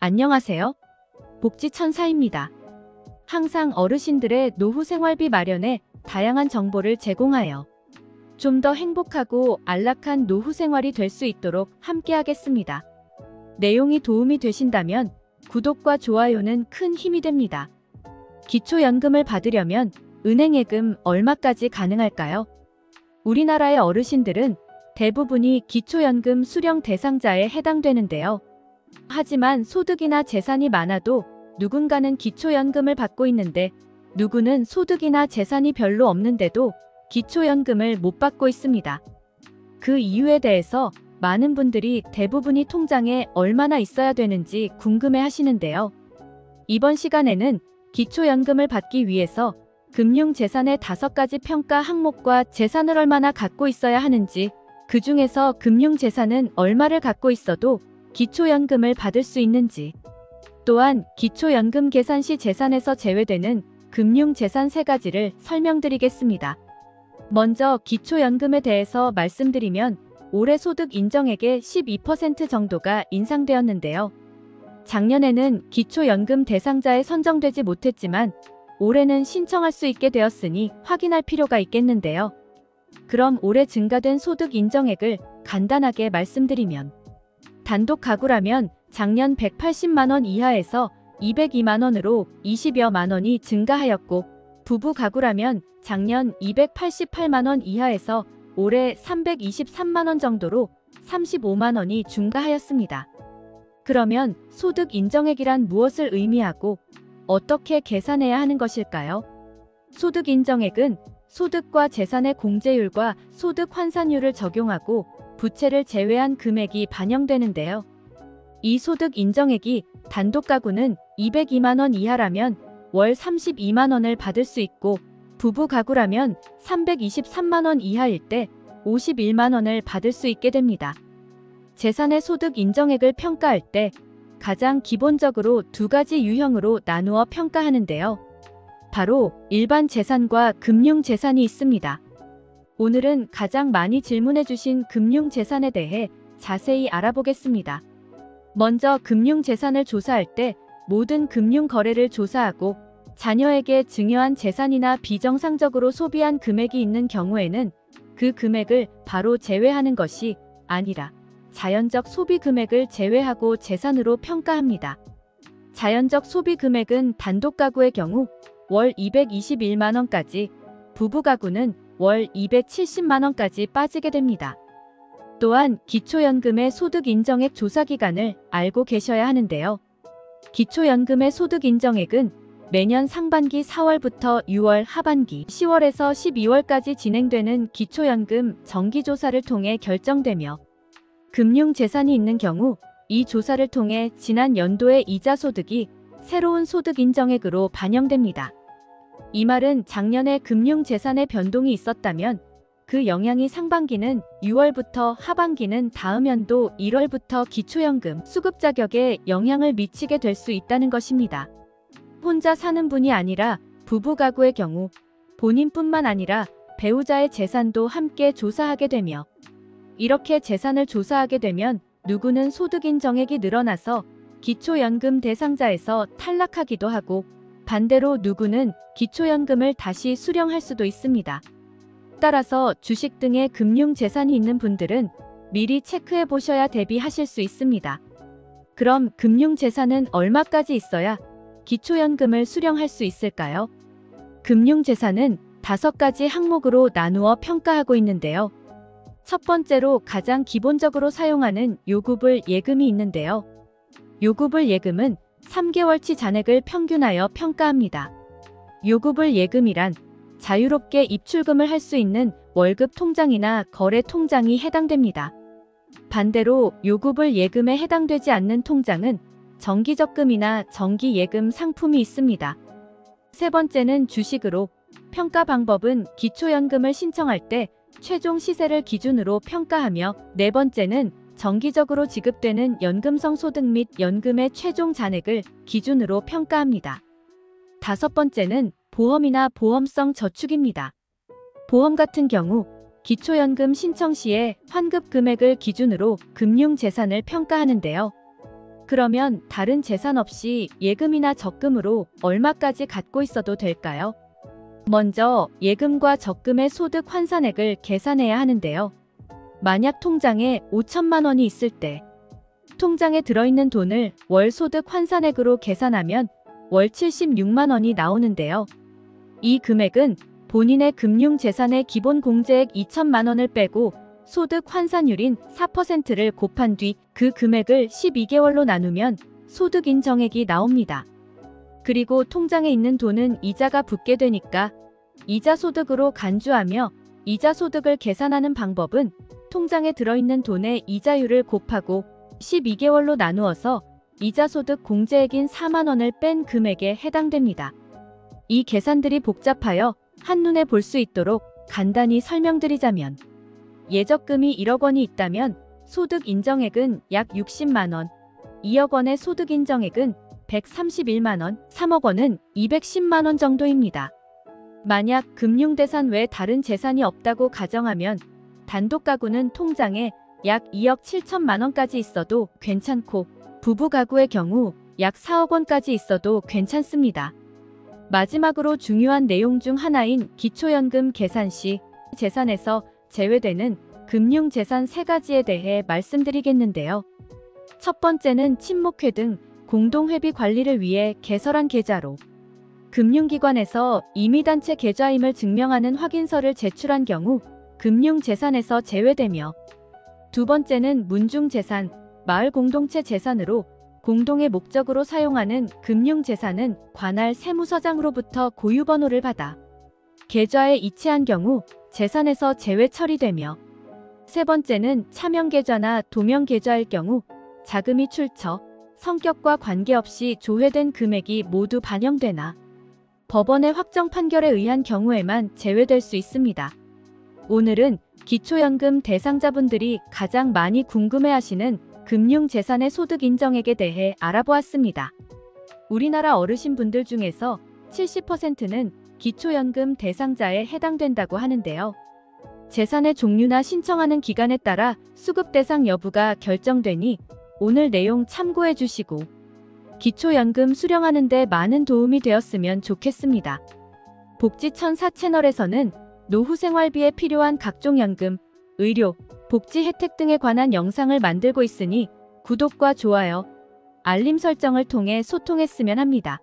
안녕하세요. 복지천사입니다. 항상 어르신들의 노후 생활비 마련에 다양한 정보를 제공하여 좀 더 행복하고 안락한 노후 생활이 될 수 있도록 함께하겠습니다. 내용이 도움이 되신다면 구독과 좋아요는 큰 힘이 됩니다. 기초연금을 받으려면 은행예금 얼마까지 가능할까요? 우리나라의 어르신들은 대부분이 기초연금 수령 대상자에 해당되는데요. 하지만 소득이나 재산이 많아도 누군가는 기초연금을 받고 있는데 누구는 소득이나 재산이 별로 없는데도 기초연금을 못 받고 있습니다. 그 이유에 대해서 많은 분들이 대부분이 통장에 얼마나 있어야 되는지 궁금해 하시는데요. 이번 시간에는 기초연금을 받기 위해서 금융재산의 5가지 평가 항목과 재산을 얼마나 갖고 있어야 하는지, 그 중에서 금융재산은 얼마를 갖고 있어도 기초연금을 받을 수 있는지, 또한 기초연금 계산 시 재산에서 제외되는 금융재산 3가지를 설명드리겠습니다. 먼저 기초연금에 대해서 말씀드리면 올해 소득 인정액의 12% 정도가 인상되었는데요. 작년에는 기초연금 대상자에 선정되지 못했지만 올해는 신청할 수 있게 되었으니 확인할 필요가 있겠는데요. 그럼 올해 증가된 소득 인정액을 간단하게 말씀드리면, 단독 가구라면 작년 180만원 이하에서 202만원으로 20여만 원이 증가하였고, 부부 가구라면 작년 288만원 이하에서 올해 323만원 정도로 35만원이 증가하였습니다. 그러면 소득 인정액이란 무엇을 의미하고 어떻게 계산해야 하는 것일까요? 소득 인정액은 소득과 재산의 공제율과 소득 환산율을 적용하고 부채를 제외한 금액이 반영되는데요. 이 소득 인정액이 단독 가구는 202만원 이하라면 월 32만원을 받을 수 있고, 부부 가구라면 323만원 이하일 때 51만원을 받을 수 있게 됩니다. 재산의 소득 인정액을 평가할 때 가장 기본적으로 2가지 유형으로 나누어 평가하는데요. 바로 일반 재산과 금융재산이 있습니다. 오늘은 가장 많이 질문해주신 금융재산에 대해 자세히 알아보겠습니다. 먼저 금융재산을 조사할 때 모든 금융거래를 조사하고 자녀에게 증여한 재산이나 비정상적으로 소비한 금액이 있는 경우에는 그 금액을 바로 제외하는 것이 아니라 자연적 소비 금액을 제외하고 재산으로 평가합니다. 자연적 소비 금액은 단독 가구의 경우 월 221만원까지, 부부 가구는 월 270만원까지 빠지게 됩니다. 또한 기초연금의 소득 인정액 조사 기간을 알고 계셔야 하는데요. 기초연금의 소득 인정액은 매년 상반기 4월부터 6월, 하반기 10월에서 12월까지 진행되는 기초연금 정기조사를 통해 결정되며, 금융재산이 있는 경우 이 조사를 통해 지난 연도의 이자 소득이 새로운 소득 인정액으로 반영됩니다. 이 말은 작년에 금융재산의 변동이 있었다면 그 영향이 상반기는 6월부터 하반기는 다음 연도 1월부터 기초연금 수급 자격에 영향을 미치게 될 수 있다는 것입니다. 혼자 사는 분이 아니라 부부 가구의 경우 본인뿐만 아니라 배우자의 재산도 함께 조사하게 되며, 이렇게 재산을 조사하게 되면 누구는 소득 인정액이 늘어나서 기초연금 대상자에서 탈락하기도 하고, 반대로 누구는 기초연금을 다시 수령할 수도 있습니다. 따라서 주식 등의 금융재산이 있는 분들은 미리 체크해 보셔야 대비하실 수 있습니다. 그럼 금융재산은 얼마까지 있어야 기초연금을 수령할 수 있을까요? 금융재산은 5가지 항목으로 나누어 평가하고 있는데요. 첫 번째로 가장 기본적으로 사용하는 요구불 예금이 있는데요. 요구불 예금은 3개월치 잔액을 평균하여 평가합니다. 요구불 예금이란 자유롭게 입출금을 할 수 있는 월급 통장이나 거래 통장이 해당됩니다. 반대로 요구불 예금에 해당되지 않는 통장은 정기적금이나 정기예금 상품이 있습니다. 세 번째는 주식으로, 평가 방법은 기초연금을 신청할 때 최종 시세를 기준으로 평가하며, 네 번째는 정기적으로 지급되는 연금성 소득 및 연금의 최종 잔액을 기준으로 평가합니다. 다섯 번째는 보험이나 보험성 저축입니다. 보험 같은 경우 기초연금 신청 시에 환급 금액을 기준으로 금융재산을 평가하는데요. 그러면 다른 재산 없이 예금이나 적금으로 얼마까지 갖고 있어도 될까요? 먼저 예금과 적금의 소득 환산액을 계산해야 하는데요. 만약 통장에 5천만 원이 있을 때 통장에 들어있는 돈을 월 소득 환산액으로 계산하면 월 76만 원이 나오는데요. 이 금액은 본인의 금융재산의 기본 공제액 2천만 원을 빼고 소득 환산율인 4%를 곱한 뒤 그 금액을 12개월로 나누면 소득 인정액이 나옵니다. 그리고 통장에 있는 돈은 이자가 붙게 되니까 이자 소득으로 간주하며 이자 소득을 계산하는 방법은 통장에 들어있는 돈의 이자율을 곱하고 12개월로 나누어서 이자 소득 공제액인 4만 원을 뺀 금액에 해당됩니다. 이 계산들이 복잡하여 한눈에 볼 수 있도록 간단히 설명드리자면 예적금이 1억 원이 있다면 소득 인정액은 약 60만 원, 2억 원의 소득 인정액은 131만 원, 3억 원은 210만 원 정도입니다. 만약 금융대산 외 다른 재산이 없다고 가정하면 단독 가구는 통장에 약 2억 7천만 원까지 있어도 괜찮고 부부 가구의 경우 약 4억 원까지 있어도 괜찮습니다. 마지막으로 중요한 내용 중 하나인 기초연금 계산 시 재산에서 제외되는 금융재산 3가지에 대해 말씀드리겠는데요. 첫 번째는 친목회 등 공동회비 관리를 위해 개설한 계좌로 금융기관에서 임의단체 계좌임을 증명하는 확인서를 제출한 경우 금융재산에서 제외되며, 두 번째는 문중재산, 마을공동체 재산으로 공동의 목적으로 사용하는 금융재산은 관할 세무서장으로부터 고유번호를 받아 계좌에 이체한 경우 재산에서 제외 처리되며, 세 번째는 차명계좌나 도명계좌일 경우 자금이 출처, 성격과 관계없이 조회된 금액이 모두 반영되나 법원의 확정 판결에 의한 경우에만 제외될 수 있습니다. 오늘은 기초연금 대상자분들이 가장 많이 궁금해하시는 금융재산의 소득 인정액에 대해 알아보았습니다. 우리나라 어르신분들 중에서 70%는 기초연금 대상자에 해당된다고 하는데요. 재산의 종류나 신청하는 기간에 따라 수급 대상 여부가 결정되니 오늘 내용 참고해 주시고 기초연금 수령하는 데 많은 도움이 되었으면 좋겠습니다. 복지천사 채널에서는 노후 생활비에 필요한 각종 연금, 의료, 복지 혜택 등에 관한 영상을 만들고 있으니 구독과 좋아요, 알림 설정을 통해 소통했으면 합니다.